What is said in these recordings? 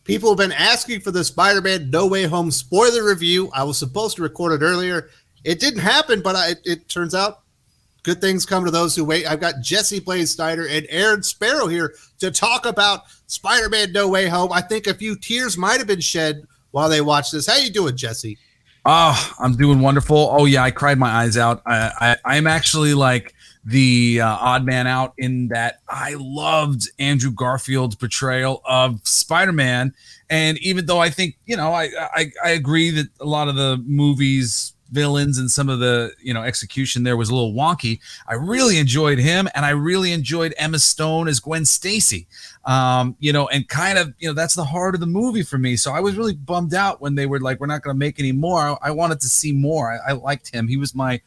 People have been asking for the Spider-Man No Way Home spoiler review. I was supposed to record it earlier. It didn't happen, but it turns out good things come to those who wait. I've got Jesse Blaine Snyder and Aaron Sparrow here to talk about Spider-Man No Way Home. I think a few tears might have been shed while they watched this. How you doing, Jesse? Oh, I'm doing wonderful. Oh, yeah, I cried my eyes out. I'm actually like the odd man out in that I loved Andrew Garfield's portrayal of Spider-Man. And even though I think, I agree that a lot of the movies villains and some of the execution there was a little wonky, I really enjoyed him, and I really enjoyed Emma Stone as Gwen Stacy. And kind of that's the heart of the movie for me. So I was really bummed out when they were like, we're not going to make any more. I wanted to see more. I liked him. He was my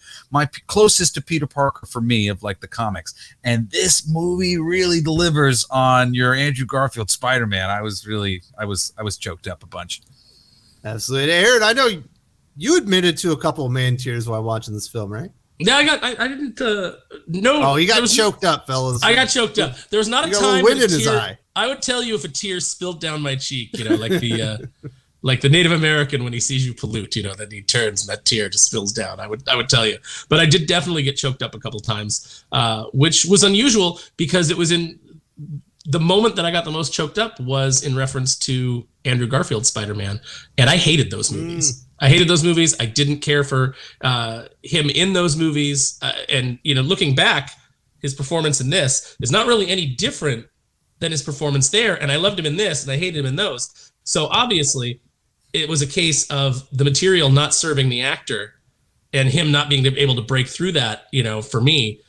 closest to Peter Parker for me of like the comics, and this movie really delivers on your Andrew Garfield Spider-Man. I was choked up a bunch. Absolutely. Aaron, I know you admitted to a couple of man tears while watching this film, right? Yeah, I didn't no. Oh, he got choked up, fellas. I got choked up. There was not a time wind in his eye. I would tell you if a tear spilled down my cheek, like the like the Native American when he sees you pollute, then he turns and that tear just spills down. I would tell you. But I did definitely get choked up a couple times, which was unusual because it was in the moment that I got the most choked up was in reference to Andrew Garfield's Spider-Man, and I hated those movies. I hated those movies. I didn't care for him in those movies. And, looking back, his performance in this is not really any different than his performance there. And I loved him in this and I hated him in those. So obviously it was a case of the material not serving the actor and him not being able to break through that, for me.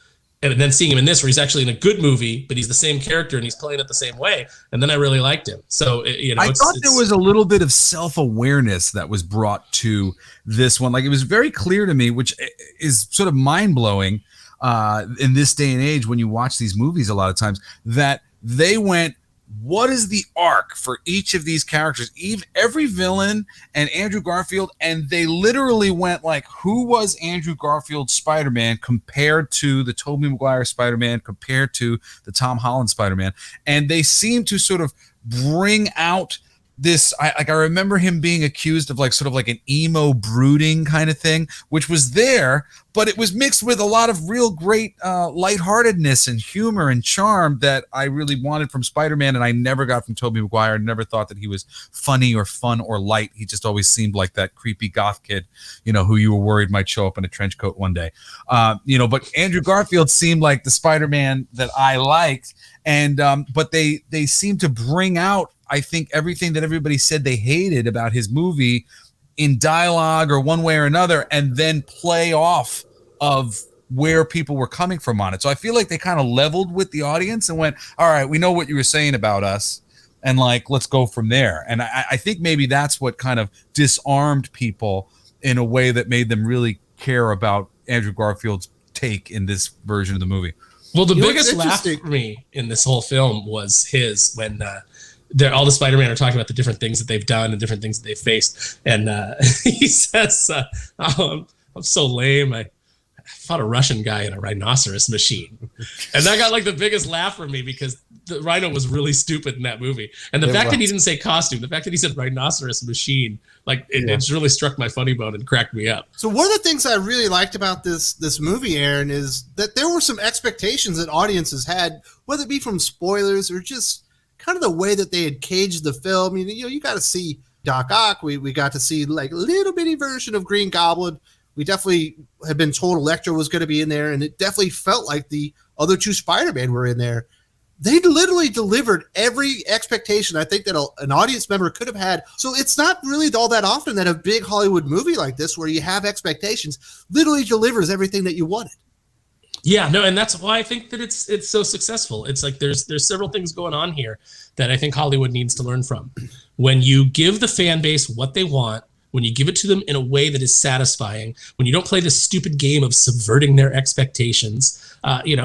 And then seeing him in this where he's actually in a good movie, but he's the same character and he's playing it the same way. And then I really liked him. So, I thought there was a little bit of self-awareness that was brought to this one. Like it was very clear to me, which is sort of mind-blowing in this day and age when you watch these movies a lot of times, that they went, what is the arc for each of these characters? Every villain and Andrew Garfield, and they literally went like, who was Andrew Garfield's Spider-Man compared to the Toby Maguire Spider-Man, compared to the Tom Holland Spider-Man? And they seem to sort of bring out this, I remember him being accused of like sort of like an emo brooding kind of thing, which was there, but it was mixed with a lot of real great lightheartedness and humor and charm that I really wanted from Spider-Man, and I never got from Tobey Maguire. Never thought that he was funny or fun or light. He just always seemed like that creepy goth kid, who you were worried might show up in a trench coat one day. But Andrew Garfield seemed like the Spider-Man that I liked, and but they seemed to bring out, I think, everything that everybody said they hated about his movie in dialogue or one way or another, and then play off of where people were coming from on it. So I feel like they kind of leveled with the audience and went, all right, we know what you were saying about us, and like, let's go from there. And I think maybe that's what kind of disarmed people in a way that made them really care about Andrew Garfield's take in this version of the movie. Well, the biggest laugh for me in this whole film was his when all the Spider-Man are talking about the different things that they've done and different things that they've faced. And he says, I'm so lame. I fought a Russian guy in a rhinoceros machine. And that got like the biggest laugh for me because the rhino was really stupid in that movie. And the fact that he didn't say costume, the fact that he said rhinoceros machine, like it's really struck my funny bone and cracked me up. So one of the things I really liked about this movie, Aaron, is that there were some expectations that audiences had, whether it be from spoilers or just kind of the way that they had caged the film. You got to see Doc Ock. We got to see like a little bitty version of Green Goblin. We definitely had been told Electro was going to be in there, and it definitely felt like the other two Spider-Man were in there. They literally delivered every expectation I think that an audience member could have had. So it's not really all that often that a big Hollywood movie like this, where you have expectations, literally delivers everything that you wanted. Yeah, no, and that's why I think that it's so successful. It's like there's several things going on here that I think Hollywood needs to learn from. When you give the fan base what they want, when you give it to them in a way that is satisfying, when you don't play this stupid game of subverting their expectations,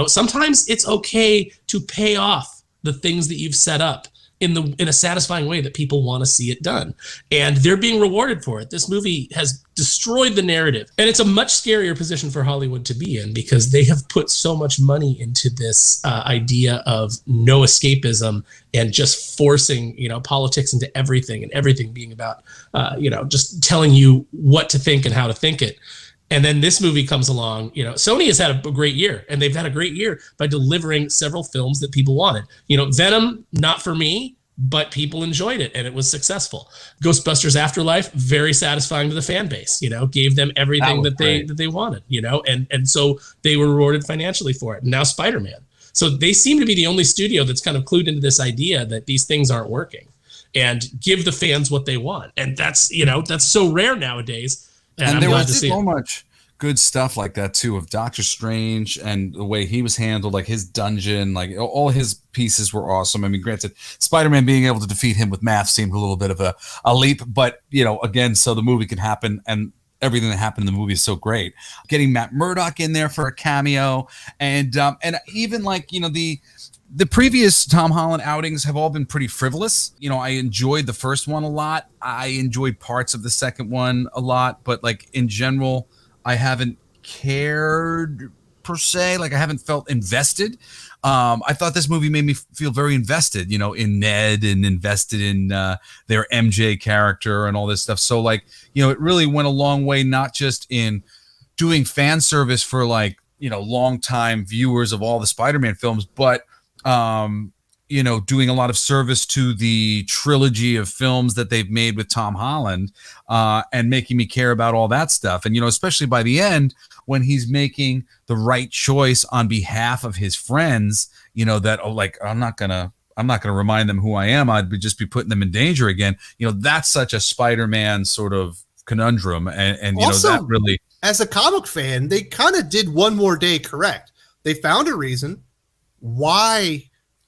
sometimes it's okay to pay off the things that you've set up in a satisfying way that people want to see it done. And they're being rewarded for it. This movie has destroyed the narrative. And it's a much scarier position for Hollywood to be in, because they have put so much money into this idea of no escapism and just forcing, politics into everything, and everything being about, just telling you what to think and how to think it. And then this movie comes along. Sony has had a great year, and they've had a great year by delivering several films that people wanted. Venom, not for me, but people enjoyed it, and it was successful. Ghostbusters Afterlife, very satisfying to the fan base. Gave them everything that they wanted. And so they were rewarded financially for it. And now Spider-Man. So they seem to be the only studio that's kind of clued into this idea that these things aren't working, and give the fans what they want. And that's so rare nowadays. And there was so much good stuff like that too, of Doctor Strange and the way he was handled, like his dungeon, like all his pieces were awesome. I mean, granted, Spider-Man being able to defeat him with math seemed a little bit of a leap, but again, so the movie can happen, and everything that happened in the movie is so great. Getting Matt Murdock in there for a cameo, and even like the previous Tom Holland outings have all been pretty frivolous. I enjoyed the first one a lot. I enjoyed parts of the second one a lot, but like in general, I haven't cared per se. Like I haven't felt invested. I thought this movie made me feel very invested, in Ned, and invested in their MJ character and all this stuff. So like, it really went a long way, not just in doing fan service for like, longtime viewers of all the Spider-Man films, but doing a lot of service to the trilogy of films that they've made with Tom Holland, and making me care about all that stuff. And, especially by the end, when he's making the right choice on behalf of his friends, that, I'm not gonna remind them who I am. I'd just be putting them in danger again. That's such a Spider-Man sort of conundrum. And also, that really, as a comic fan, they kind of did One More Day correct. They found a reason why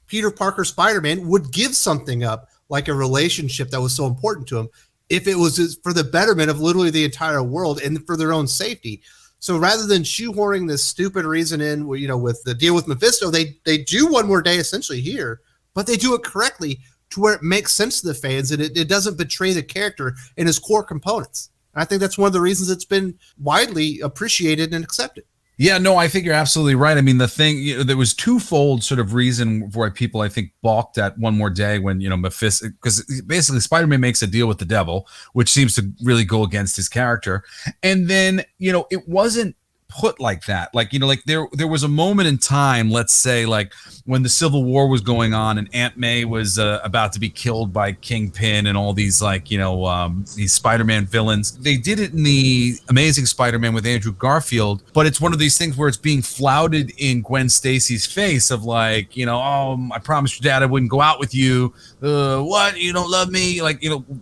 Peter Parker Spider-Man would give something up, like a relationship that was so important to him, if it was for the betterment of literally the entire world and for their own safety. So rather than shoehorning this stupid reason in, with the deal with Mephisto, they do One More Day essentially here, but they do it correctly to where it makes sense to the fans, and it doesn't betray the character in his core components. And I think that's one of the reasons it's been widely appreciated and accepted. Yeah, no, I think you're absolutely right. I mean, the thing, there was twofold sort of reason why people, I think, balked at One More Day when, Mephisto, because basically Spider-Man makes a deal with the devil, which seems to really go against his character. And then, it wasn't put like that. Like, there was a moment in time, let's say, like when the Civil War was going on and Aunt May was about to be killed by Kingpin and all these these Spider-Man villains. They did it in the Amazing Spider-Man with Andrew Garfield, but it's one of these things where it's being flouted in Gwen Stacy's face of like, I promised your dad I wouldn't go out with you. What? You don't love me?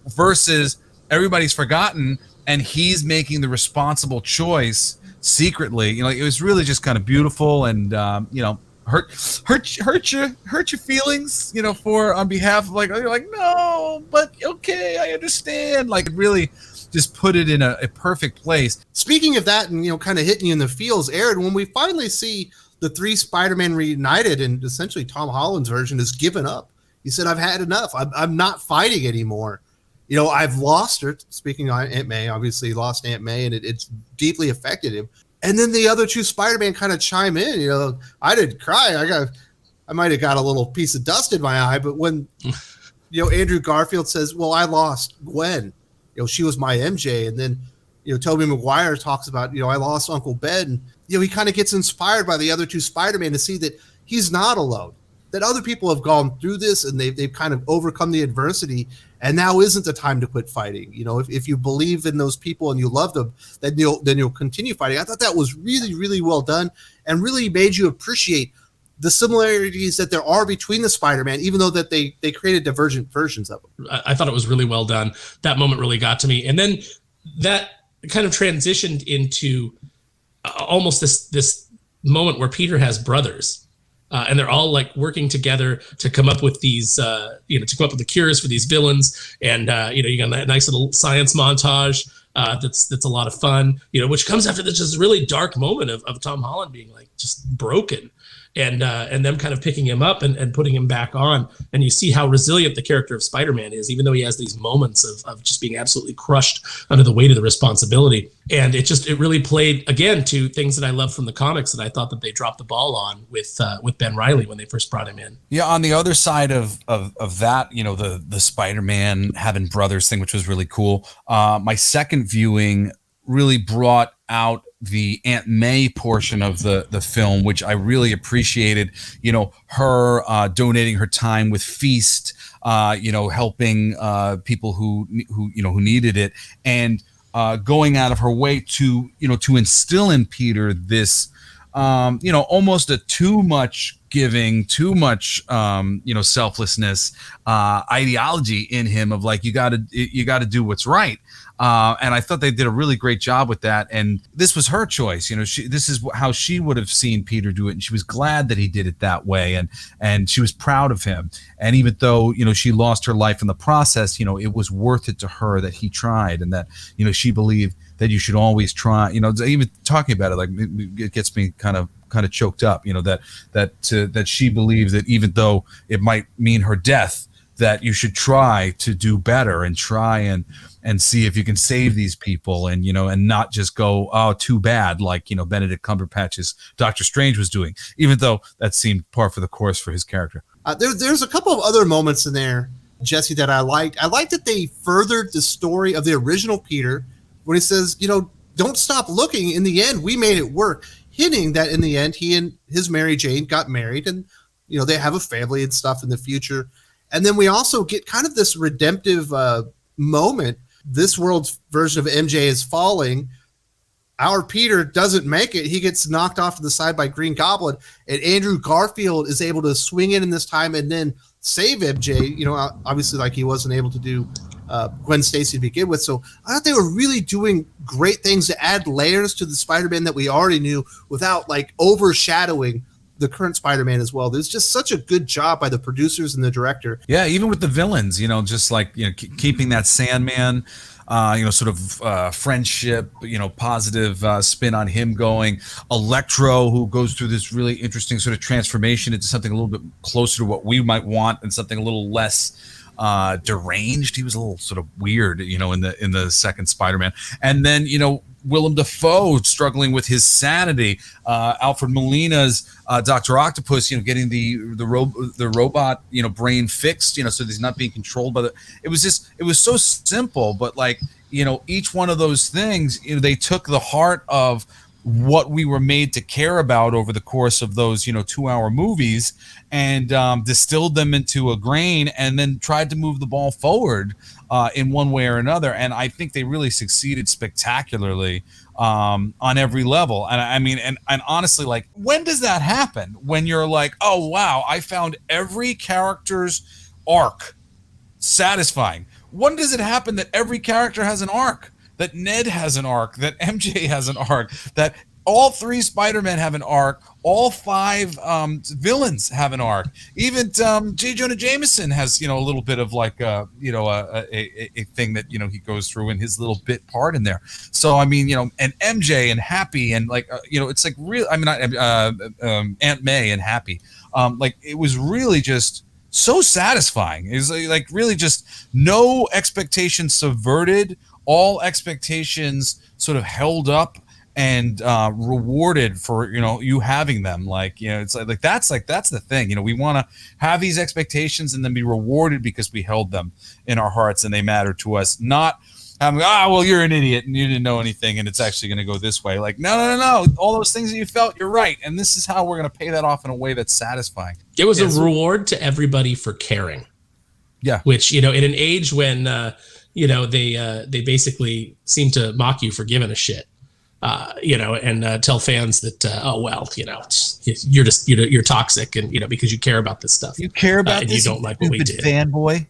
Versus everybody's forgotten and he's making the responsible choice secretly. It was really just kind of beautiful, and hurt your feelings, for on behalf of you're like, no, but okay, I understand. Like, really just put it in a perfect place. Speaking of that, and kind of hitting you in the feels, Aaron, when we finally see the three Spider-Man reunited, and essentially Tom Holland's version has given up. He said, I've had enough. I'm not fighting anymore. I've lost her. Speaking of Aunt May, obviously he lost Aunt May, and it's deeply affected him. And then the other two Spider-Man kind of chime in. I didn't cry. I might have got a little piece of dust in my eye. But when, Andrew Garfield says, well, I lost Gwen. She was my MJ. And then, Toby Maguire talks about, I lost Uncle Ben. And, he kind of gets inspired by the other two Spider-Man to see that he's not alone, that other people have gone through this and they've kind of overcome the adversity. And now isn't the time to quit fighting. If you believe in those people and you love them, then you'll continue fighting. I thought that was really, really well done, and really made you appreciate the similarities that there are between the Spider-Man, even though that they created divergent versions of them. I thought it was really well done. That moment really got to me, and then that kind of transitioned into almost this moment where Peter has brothers. And they're all like working together to come up with these, to come up with the cures for these villains. And, you got that nice little science montage that's a lot of fun, which comes after this just really dark moment of Tom Holland being like just broken. and them kind of picking him up and putting him back on. And you see how resilient the character of Spider-Man is, even though he has these moments of just being absolutely crushed under the weight of the responsibility. And it really played again to things that I love from the comics that I thought that they dropped the ball on with Ben Reilly when they first brought him in. Yeah, on the other side of that, the Spider-Man having brothers thing, which was really cool. My second viewing really brought out the Aunt May portion of the film, which I really appreciated. Her donating her time with Feast, helping people who needed it, and going out of her way to instill in Peter this almost a too much giving, too much selflessness ideology in him of like you got to do what's right. And I thought they did a really great job with that. And this was her choice. This is how she would have seen Peter do it. And she was glad that he did it that way. And she was proud of him. And even though, she lost her life in the process, it was worth it to her that he tried, and that, she believed that you should always try, even talking about it, like it gets me kind of choked up, that she believes that even though it might mean her death, that you should try to do better and try and see if you can save these people, and and not just go, oh, too bad, like Benedict Cumberbatch's Doctor Strange was doing, even though that seemed par for the course for his character. There's a couple of other moments in there, Jesse, that I liked. I liked that they furthered the story of the original Peter when he says, don't stop looking. In the end, we made it work, hinting that in the end he and his Mary Jane got married, and they have a family and stuff in the future. And then we also get kind of this redemptive moment. This world's version of MJ is falling. Our Peter doesn't make it. He gets knocked off to the side by Green Goblin, and Andrew Garfield is able to swing in this time and then save MJ, obviously like he wasn't able to do Gwen Stacy to begin with. So I thought they were really doing great things to add layers to the Spider-Man that we already knew without like overshadowing the current Spider-Man as well. There's just such a good job by the producers and the director. Yeah, even with the villains, just like keeping that Sandman, sort of friendship, positive spin on him going. Electro, who goes through this really interesting sort of transformation into something a little bit closer to what we might want and something a little less deranged. He was a little sort of weird, in the second Spider-Man. And then, Willem Dafoe struggling with his sanity, Alfred Molina's Dr. Octopus, getting the robot, brain fixed, so he's not being controlled by it was so simple, but like, each one of those things, they took the heart of what we were made to care about over the course of those 2-hour movies, and distilled them into a grain, and then tried to move the ball forward in one way or another. And I think they really succeeded spectacularly on every level. And I mean, and honestly, like, when does that happen? When you're like, oh wow, I found every character's arc satisfying. When does it happen that every character has an arc? That Ned has an arc, that MJ has an arc, that all 3 Spider-Men have an arc, all 5 villains have an arc. Even J. Jonah Jameson has, a little bit of like, a thing that, he goes through in his little bit part in there. So, I mean, and MJ and Happy and like, it's like real, I mean, Aunt May and Happy. Like, it was really just so satisfying. It was like really just no expectations subverted, all expectations sort of held up and rewarded for you having them. Like, it's like that's the thing. We want to have these expectations and then be rewarded because we held them in our hearts and they matter to us. Not having, well, you're an idiot and you didn't know anything and it's actually going to go this way. Like, no, all those things that you felt, you're right, and this is how we're going to pay that off in a way that's satisfying. It was a reward to everybody for caring. Yeah, which in an age when they basically seem to mock you for giving a shit, and tell fans that, you're toxic and, because you care about this stuff. You care about and this, you don't like what we did. Fanboy.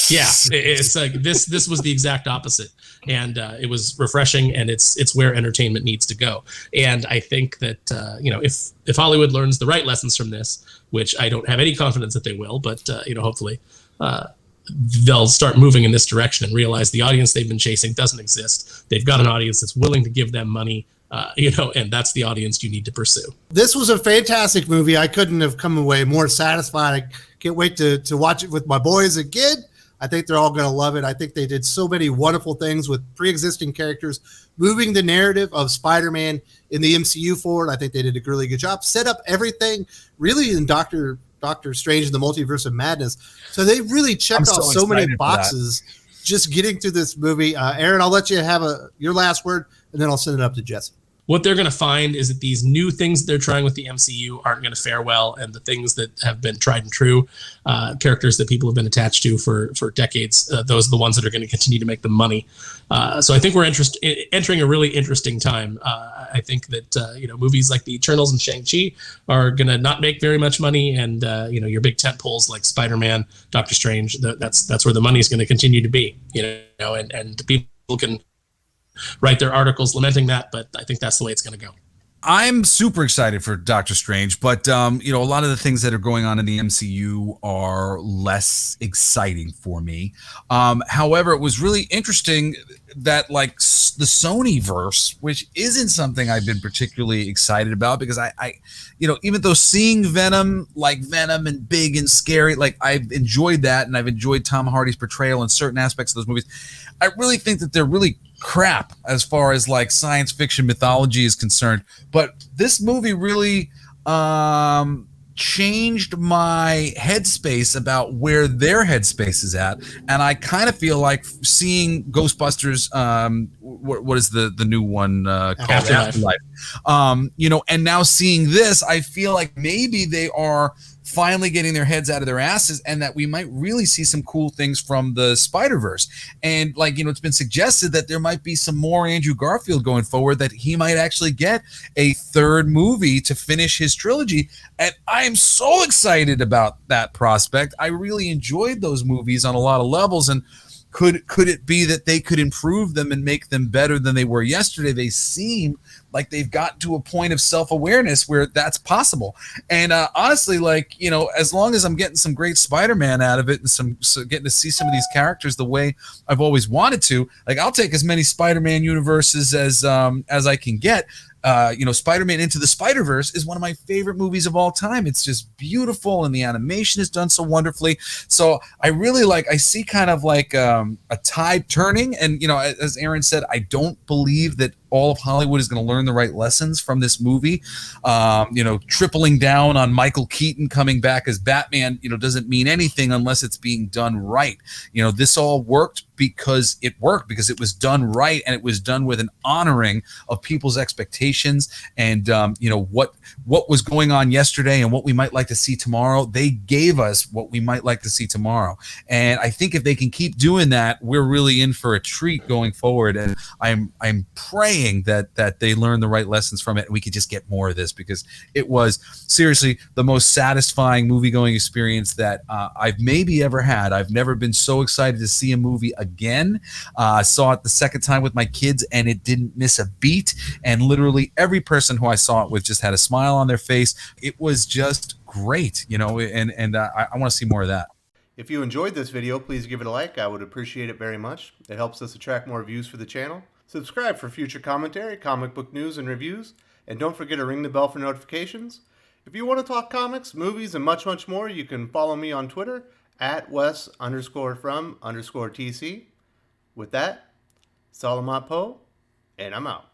Yeah, it's like this was the exact opposite. And it was refreshing, and it's where entertainment needs to go. And I think that, if Hollywood learns the right lessons from this, which I don't have any confidence that they will, but, hopefully, they'll start moving in this direction and realize the audience they've been chasing doesn't exist. They've got an audience that's willing to give them money and that's the audience you need to pursue. This was a fantastic movie. I couldn't have come away more satisfied. I can't wait to watch it with my boys again. I think they're all going to love it. I think they did so many wonderful things with pre-existing characters, moving the narrative of Spider-Man in the MCU forward. I think they did a really good job. Set up everything really in Doctor Strange and the Multiverse of Madness. So they really checked off so many boxes just getting through this movie. Aaron, I'll let you have your last word, and then I'll send it up to Jesse. What they're going to find is that these new things they're trying with the MCU aren't going to fare well, and the things that have been tried and true, characters that people have been attached to for decades, those are the ones that are going to continue to make them money. So I think we're entering a really interesting time. I think that movies like the Eternals and Shang-Chi are going to not make very much money, and your big tent poles like Spider-Man, Doctor Strange, that's where the money is going to continue to be. And people can write their articles lamenting that, but I think that's the way it's going to go. I'm super excited for Doctor Strange, but a lot of the things that are going on in the MCU are less exciting for me. However, it was really interesting that the Sony verse, which isn't something I've been particularly excited about, because I even though seeing Venom and big and scary, I've enjoyed that, and I've enjoyed Tom Hardy's portrayal in certain aspects of those movies. I really think that they're really crap as far as science fiction mythology is concerned, but this movie really changed my headspace about where their headspace is at, and I kind of feel like seeing Ghostbusters, what is the new one called? Afterlife. And now seeing this, I feel like maybe they are finally getting their heads out of their asses, and that we might really see some cool things from the Spider-Verse. And it's been suggested that there might be some more Andrew Garfield going forward, that he might actually get a third movie to finish his trilogy. And I am so excited about that prospect. I really enjoyed those movies on a lot of levels, and could it be that they could improve them and make them better than they were yesterday? They seem like they've gotten to a point of self-awareness where that's possible. And honestly, as long as I'm getting some great Spider-Man out of it, and getting to see some of these characters the way I've always wanted to, I'll take as many Spider-Man universes as I can get. Spider-Man Into the Spider-Verse is one of my favorite movies of all time. It's just beautiful, and the animation is done so wonderfully. So I really I see kind of a tide turning. And, as Aaron said, I don't believe that all of Hollywood is going to learn the right lessons from this movie. Tripling down on Michael Keaton coming back as Batman, doesn't mean anything unless it's being done right. This all worked because it was done right, and it was done with an honoring of people's expectations, and what was going on yesterday and what we might like to see tomorrow. They gave us what we might like to see tomorrow, and I think if they can keep doing that, we're really in for a treat going forward. And I'm praying that they learn the right lessons from it, and we could just get more of this, because it was seriously the most satisfying movie-going experience that I've maybe ever had. I've never been so excited to see a movie again. I saw it the second time with my kids, and it didn't miss a beat, and literally every person who I saw it with just had a smile on their face. It was just great, and I want to see more of that. If you enjoyed this video, please give it a like. I would appreciate it very much. It helps us attract more views for the channel. Subscribe for future commentary, comic book news, and reviews. And don't forget to ring the bell for notifications. If you want to talk comics, movies, and much, much more, you can follow me on Twitter at Wes_from_TC. With that, Salamat Po, and I'm out.